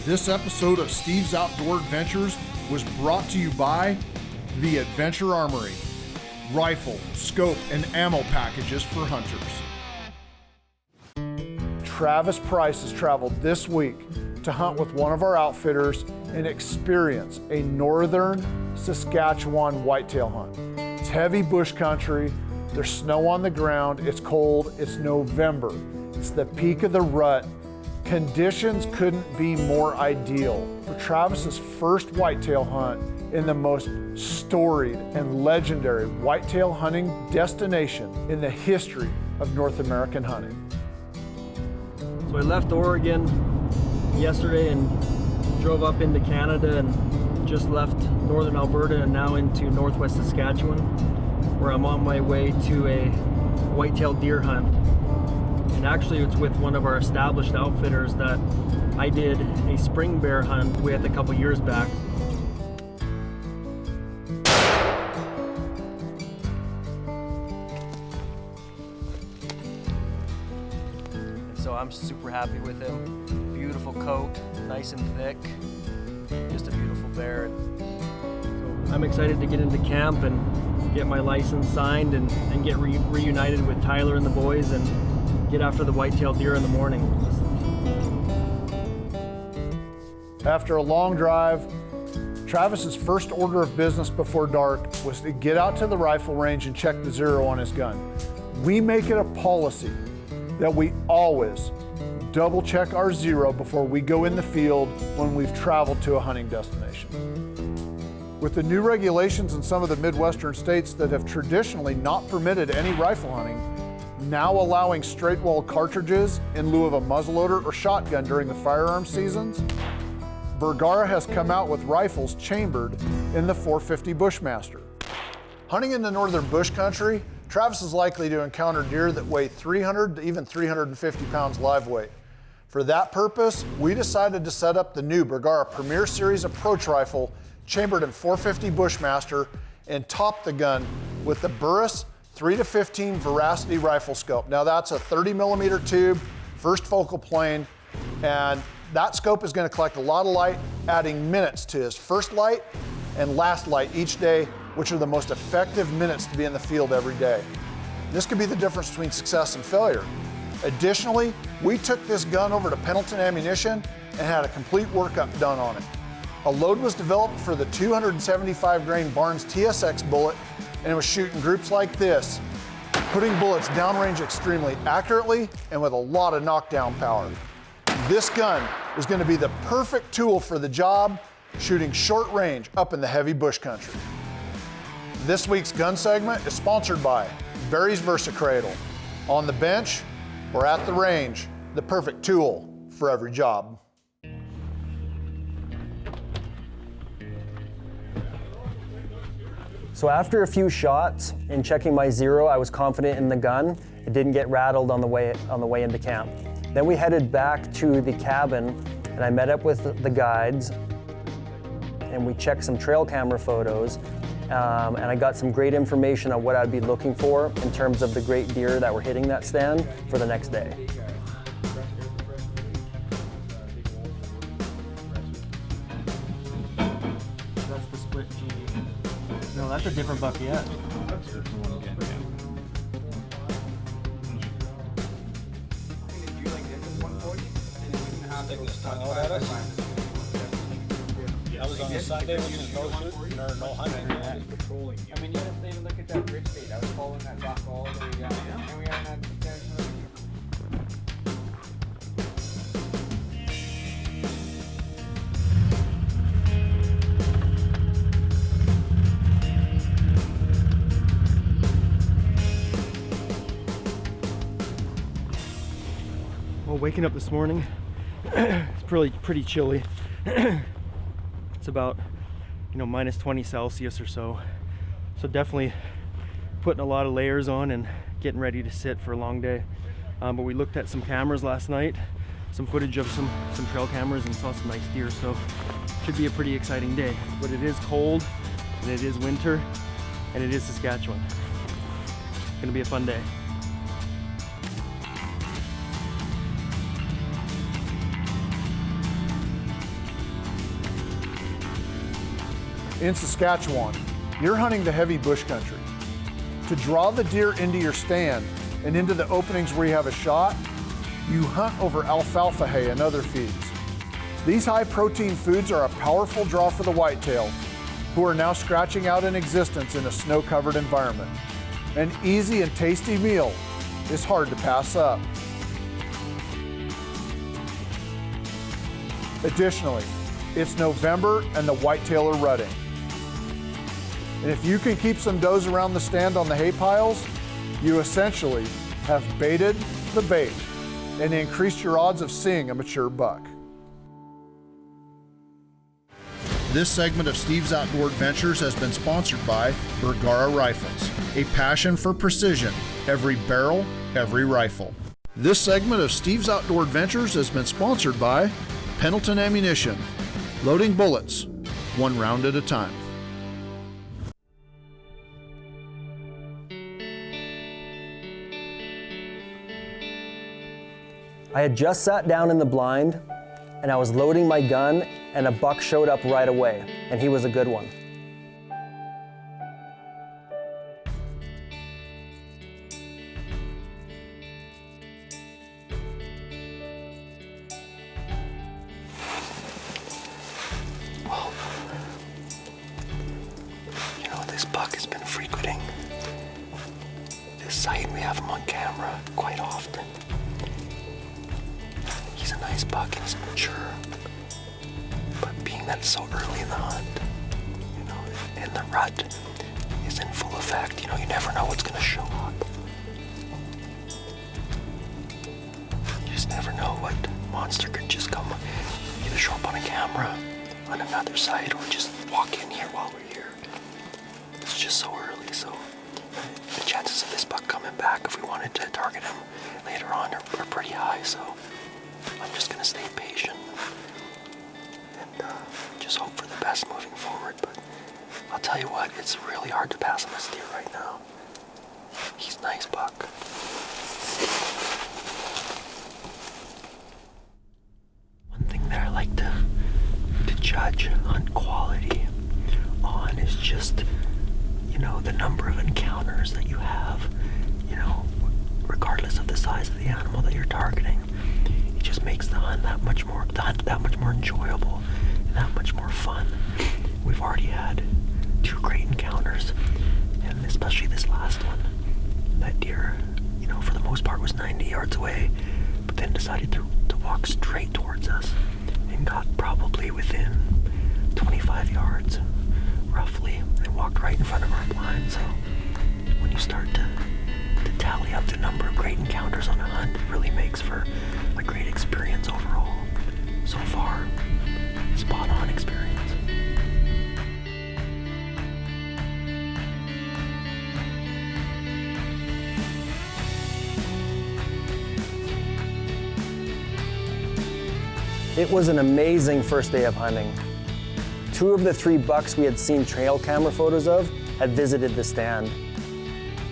This episode of Steve's Outdoor Adventures was brought to you by the Adventure Armory. Rifle, scope, and ammo packages for hunters. Travis Price has traveled this week to hunt with one of our outfitters and experience a northern Saskatchewan whitetail hunt. It's heavy bush country, there's snow on the ground, it's cold, it's November. It's the peak of the rut. Conditions couldn't be more ideal for Travis's first whitetail hunt in the most storied and legendary whitetail hunting destination in the history of North American hunting. So I left Oregon yesterday and drove up into Canada and just left northern Alberta and now into northwest Saskatchewan, where I'm on my way to a whitetail deer hunt. And actually it's with one of our established outfitters that I did a spring bear hunt with a couple years back. So I'm super happy with him. Beautiful coat, nice and thick, just a beautiful bear. So I'm excited to get into camp and get my license signed and get reunited with Tyler and the boys and get after the whitetail deer in the morning. After a long drive, Travis's first order of business before dark was to get out to the rifle range and check the zero on his gun. We make it a policy that we always double check our zero before we go in the field when we've traveled to a hunting destination. With the new regulations in some of the Midwestern states that have traditionally not permitted any rifle hunting, now allowing straight-wall cartridges in lieu of a muzzleloader or shotgun during the firearm seasons, Bergara has come out with rifles chambered in the 450 Bushmaster. Hunting in the northern bush country, Travis is likely to encounter deer that weigh 300 to even 350 pounds live weight. For that purpose, we decided to set up the new Bergara Premier Series approach rifle chambered in 450 Bushmaster and top the gun with the Burris 3-15 Veracity rifle scope. Now that's a 30mm tube, first focal plane, and that scope is going to collect a lot of light, adding minutes to his first light and last light each day, which are the most effective minutes to be in the field every day. This could be the difference between success and failure. Additionally, we took this gun over to Pendleton Ammunition and had a complete workup done on it. A load was developed for the 275 grain Barnes TSX bullet, and it was shooting groups like this, putting bullets downrange extremely accurately and with a lot of knockdown power. This gun is going to be the perfect tool for the job, shooting short range up in the heavy bush country. This week's gun segment is sponsored by Barry's VersaCradle. On the bench or at the range, the perfect tool for every job. So after a few shots and checking my zero, I was confident in the gun. It didn't get rattled on the way into camp. Then we headed back to the cabin and I met up with the guides and we checked some trail camera photos and I got some great information on what I'd be looking for in terms of the great deer that were hitting that stand for the next day. That's the split G. No, that's a different buck yet. I was on a Sunday when there's no shooting or no hunting. I mean, you didn't even look at that bridge state. I was following that rock all the way down. And we are not. Well, waking up this morning, it's pretty chilly. It's about, minus 20 Celsius or so. So definitely putting a lot of layers on and getting ready to sit for a long day. But we looked at some cameras last night, some footage of some trail cameras, and saw some nice deer. So should be a pretty exciting day. But it is cold and it is winter and it is Saskatchewan. It's gonna be a fun day. In Saskatchewan, you're hunting the heavy bush country. To draw the deer into your stand and into the openings where you have a shot, you hunt over alfalfa hay and other feeds. These high protein foods are a powerful draw for the whitetail, who are now scratching out an existence in a snow-covered environment. An easy and tasty meal is hard to pass up. Additionally, it's November and the whitetail are rutting. And if you can keep some does around the stand on the hay piles, you essentially have baited the bait and increased your odds of seeing a mature buck. This segment of Steve's Outdoor Adventures has been sponsored by Bergara Rifles, a passion for precision, every barrel, every rifle. This segment of Steve's Outdoor Adventures has been sponsored by Pendleton Ammunition, loading bullets, one round at a time. I had just sat down in the blind and I was loading my gun and a buck showed up right away, and he was a good one. Well, you know, this buck has been frequenting this site. We have him on camera quite often. He's a nice buck and he's mature. But being that it's so early in the hunt, you know, and the rut is in full effect, you know, you never know what's going to show up. You just never know what monster could just come, either show up on a camera on another site or just walk in here while we're here. It's just so early, so the chances of this buck coming back, if we wanted to target him later on, are pretty high, so I'm just going to stay patient and just hope for the best moving forward. But I'll tell you what, it's really hard to pass on this deer right now. He's a nice buck. One thing that I like to judge hunt quality on is just, you know, the number of encounters that you have, you know, regardless of the size of the animal that you're targeting. It just makes the hunt that much more enjoyable and that much more fun. We've already had 2 great encounters, and especially this last one. That deer, you know, for the most part was 90 yards away, but then decided to walk straight towards us and got probably within 25 yards, roughly, and walked right in front of our blind. So when you start to tally up the number of great encounters on a hunt, it really makes for a great experience overall. So far, spot on experience. It was an amazing first day of hunting. 2 of the 3 bucks we had seen trail camera photos of had visited the stand,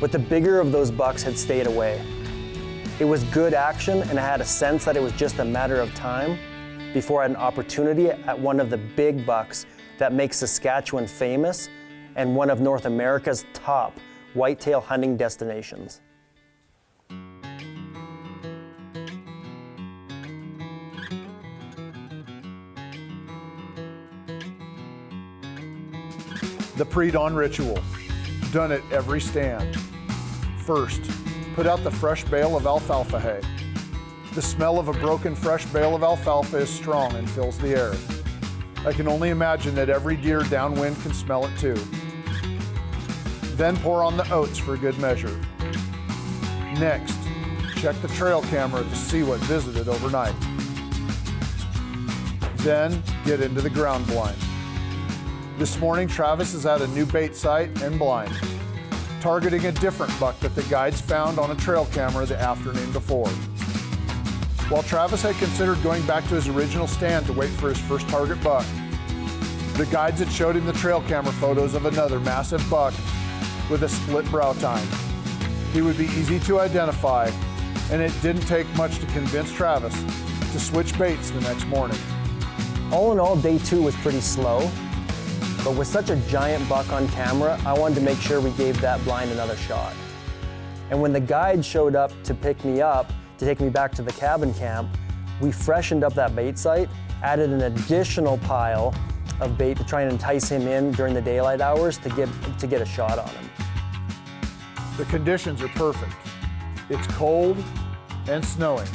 but the bigger of those bucks had stayed away. It was good action, and I had a sense that it was just a matter of time before I had an opportunity at one of the big bucks that makes Saskatchewan famous and one of North America's top whitetail hunting destinations. The pre-dawn ritual, done at every stand. First, put out the fresh bale of alfalfa hay. The smell of a broken fresh bale of alfalfa is strong and fills the air. I can only imagine that every deer downwind can smell it too. Then pour on the oats for good measure. Next, check the trail camera to see what visited overnight. Then get into the ground blind. This morning, Travis is at a new bait site and blind, targeting a different buck that the guides found on a trail camera the afternoon before. While Travis had considered going back to his original stand to wait for his first target buck, the guides had showed him the trail camera photos of another massive buck with a split brow tine. He would be easy to identify, and it didn't take much to convince Travis to switch baits the next morning. All in all, day 2 was pretty slow. But with such a giant buck on camera, I wanted to make sure we gave that blind another shot. And when the guide showed up to pick me up, to take me back to the cabin camp, we freshened up that bait site, added an additional pile of bait to try and entice him in during the daylight hours to get a shot on him. The conditions are perfect. It's cold and snowing,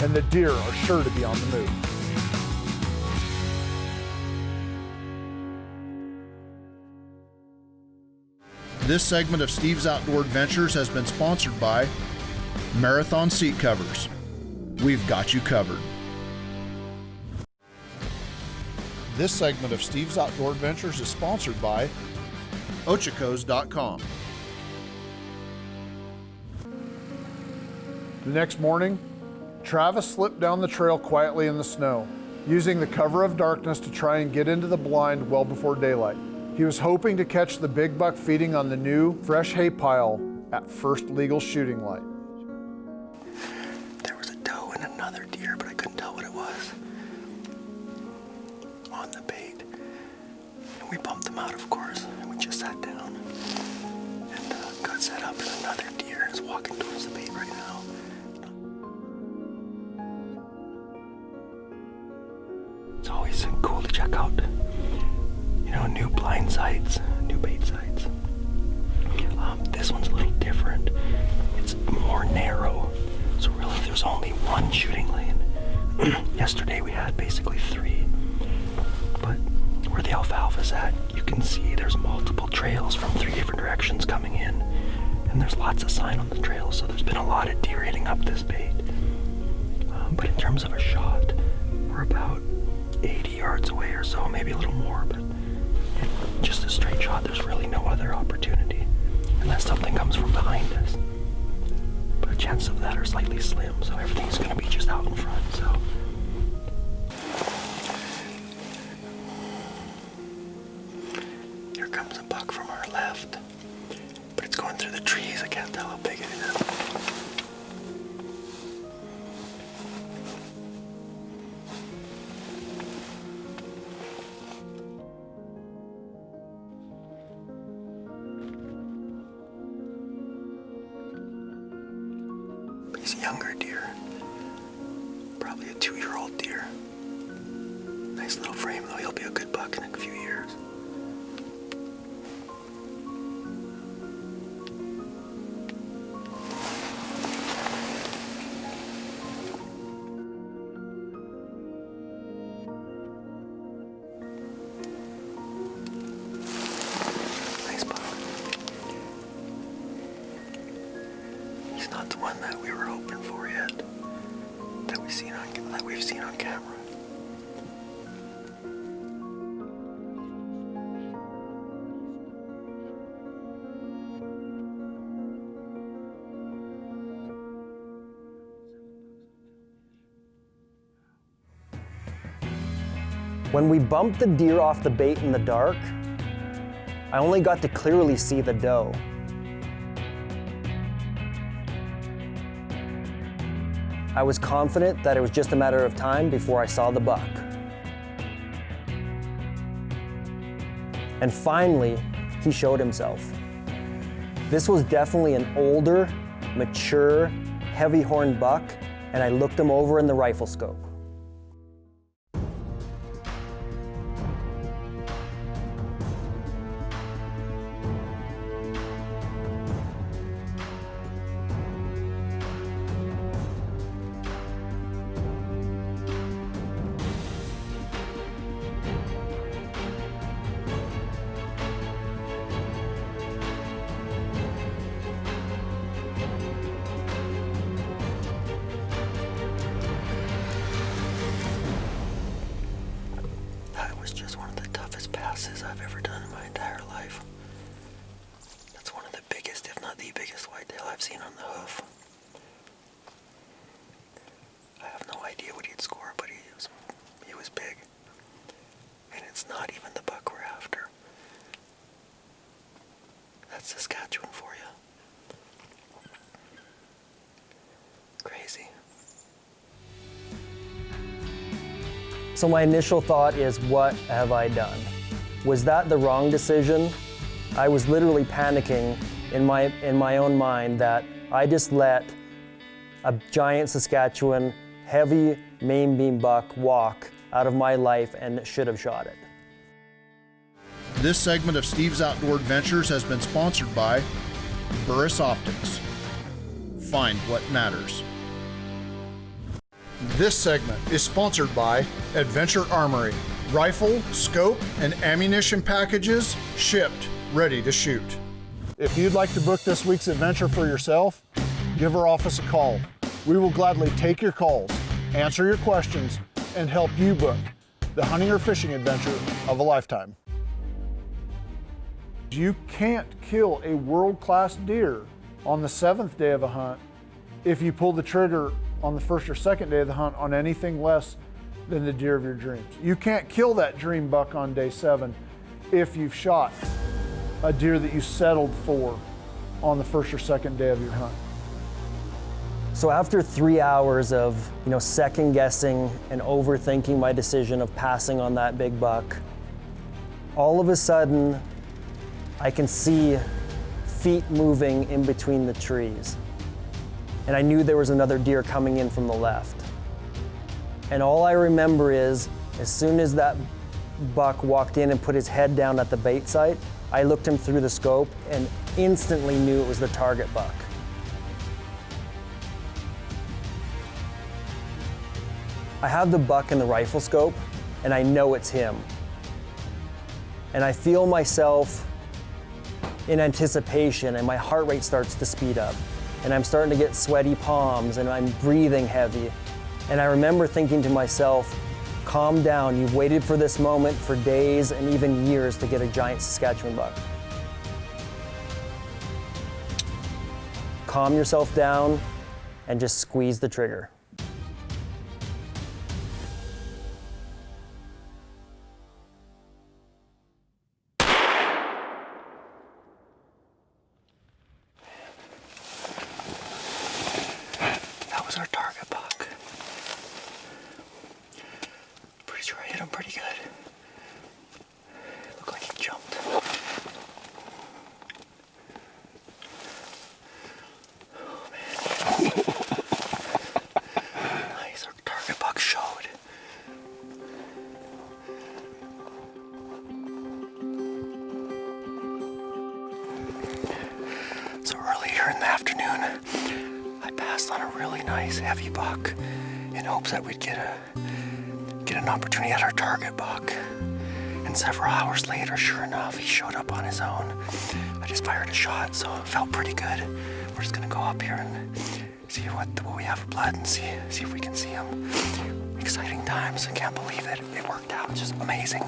and the deer are sure to be on the move. This segment of Steve's Outdoor Adventures has been sponsored by Marathon Seat Covers. We've got you covered. This segment of Steve's Outdoor Adventures is sponsored by Ochicos.com. The next morning, Travis slipped down the trail quietly in the snow, using the cover of darkness to try and get into the blind well before daylight. He was hoping to catch the big buck feeding on the new, fresh hay pile at first legal shooting light. There was a doe and another deer, but I couldn't tell what it was on the bait. And we bumped them out, of course, and we just sat down and got set up, and another deer is walking towards the bait right now. It's always cool to check out, new blind sites, new bait sites. This one's a little different. It's more narrow, so really there's only one shooting lane. Yesterday we had basically 3, but where the alfalfa's at, you can see there's multiple trails from 3 different directions coming in, and there's lots of sign on the trail, so there's been a lot of deer hitting up this bait. But in terms of a shot, we're about 80 yards away or so, maybe a little more, but just a straight shot. There's really no other opportunity unless something comes from behind us. But chances of that are slightly slim, so everything's going to be just out in front. So here comes a buck from our left, but it's going through the trees. I can't tell how big it is. He's a younger deer, probably a 2-year-old deer. Nice little frame, though. He'll be a good buck in a few years. Nice buck. He's not the one that we were hoping for yet, that we've seen on camera. When we bumped the deer off the bait in the dark, I only got to clearly see the doe. I was confident that it was just a matter of time before I saw the buck. And finally, he showed himself. This was definitely an older, mature, heavy-horned buck, and I looked him over in the rifle scope. I've ever done in my entire life. That's one of the biggest, if not the biggest, whitetail I've seen on the hoof. I have no idea what he'd score, but he was big. And it's not even the buck we're after. That's Saskatchewan for you. Crazy. So my initial thought is, what have I done? Was that the wrong decision? I was literally panicking in my own mind that I just let a giant Saskatchewan heavy main beam buck walk out of my life and should have shot it. This segment of Steve's Outdoor Adventures has been sponsored by Burris Optics. Find what matters. This segment is sponsored by Adventure Armory. Rifle, scope, and ammunition packages shipped, ready to shoot. If you'd like to book this week's adventure for yourself, give our office a call. We will gladly take your calls, answer your questions, and help you book the hunting or fishing adventure of a lifetime. You can't kill a world-class deer on the 7th day of a hunt if you pull the trigger on the 1st or 2nd day of the hunt on anything less than the deer of your dreams. You can't kill that dream buck on day 7 if you've shot a deer that you settled for on the 1st or 2nd day of your hunt. So after 3 hours of, second guessing and overthinking my decision of passing on that big buck, all of a sudden I can see feet moving in between the trees. And I knew there was another deer coming in from the left. And all I remember is, as soon as that buck walked in and put his head down at the bait site, I looked him through the scope and instantly knew it was the target buck. I have the buck in the rifle scope and I know it's him. And I feel myself in anticipation and my heart rate starts to speed up. And I'm starting to get sweaty palms and I'm breathing heavy. And I remember thinking to myself, calm down, you've waited for this moment for days and even years to get a giant Saskatchewan buck. Calm yourself down and just squeeze the trigger. That was our target buck. Pretty sure I hit him pretty good. Looked like he jumped. Oh man. Nice, our target buck showed. So earlier in the afternoon, I passed on a really nice heavy buck in hopes that we'd get an opportunity at our target buck. And several hours later, sure enough, he showed up on his own. I just fired a shot, so it felt pretty good. We're just gonna go up here and see what we have for blood and see if we can see him. Exciting times, I can't believe it. It worked out, just amazing.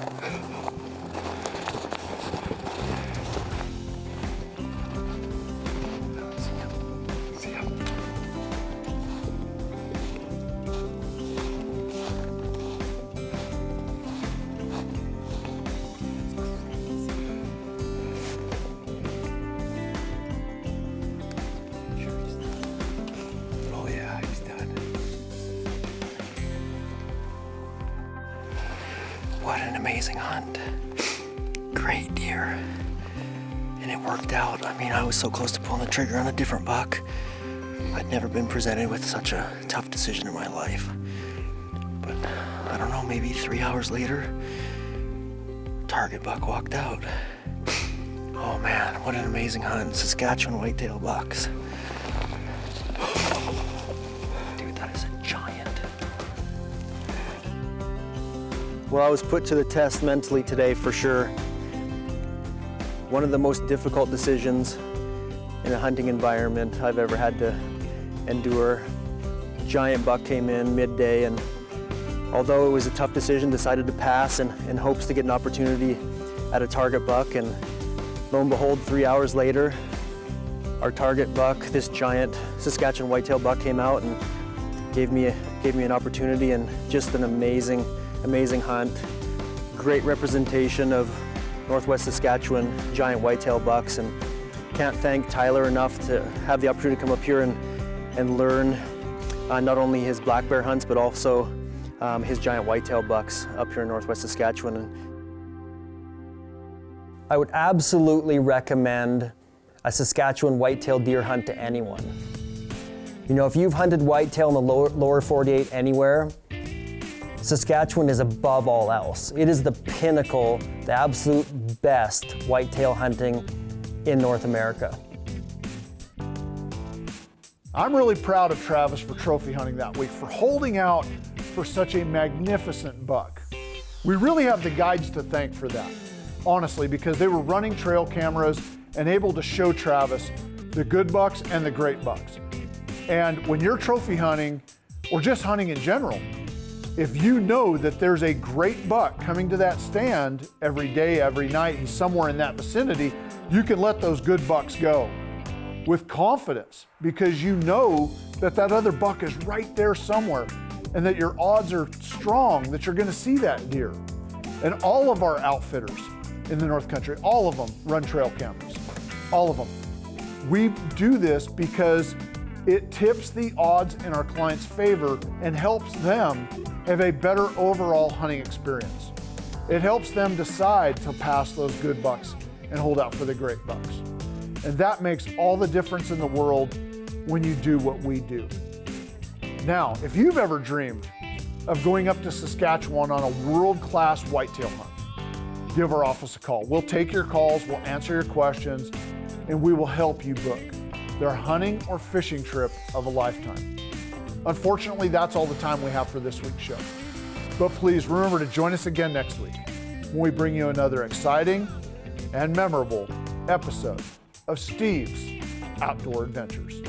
What an amazing hunt. Great deer. And it worked out. I mean, I was so close to pulling the trigger on a different buck. I'd never been presented with such a tough decision in my life. But I don't know, maybe 3 hours later, target buck walked out. Oh man, what an amazing hunt. Saskatchewan whitetail bucks. Dude, that is a giant. Well, I was put to the test mentally today for sure. One of the most difficult decisions in a hunting environment I've ever had to endure. Giant buck came in midday, and although it was a tough decision, decided to pass in hopes to get an opportunity at a target buck. And lo and behold, 3 hours later, our target buck, this giant Saskatchewan whitetail buck, came out and gave me an opportunity, and just an amazing hunt. Great representation of Northwest Saskatchewan giant whitetail bucks, and can't thank Tyler enough to have the opportunity to come up here and learn not only his black bear hunts, but also his giant whitetail bucks up here in Northwest Saskatchewan. I would absolutely recommend a Saskatchewan whitetail deer hunt to anyone. You know, if you've hunted whitetail in the lower 48 anywhere, Saskatchewan is above all else. It is the pinnacle, the absolute best whitetail hunting in North America. I'm really proud of Travis for trophy hunting that week, for holding out for such a magnificent buck. We really have the guides to thank for that, honestly, because they were running trail cameras and able to show Travis the good bucks and the great bucks. And when you're trophy hunting, or just hunting in general, if you know that there's a great buck coming to that stand every day, every night, he's somewhere in that vicinity, you can let those good bucks go with confidence, because you know that that other buck is right there somewhere and that your odds are strong that you're gonna see that deer. And all of our outfitters in the North Country, all of them run trail cameras, all of them. We do this because it tips the odds in our clients' favor and helps them have a better overall hunting experience. It helps them decide to pass those good bucks and hold out for the great bucks. And that makes all the difference in the world when you do what we do. Now, if you've ever dreamed of going up to Saskatchewan on a world-class whitetail hunt, give our office a call. We'll take your calls, we'll answer your questions, and we will help you book their hunting or fishing trip of a lifetime. Unfortunately, that's all the time we have for this week's show. But please remember to join us again next week when we bring you another exciting and memorable episode of Steve's Outdoor Adventures.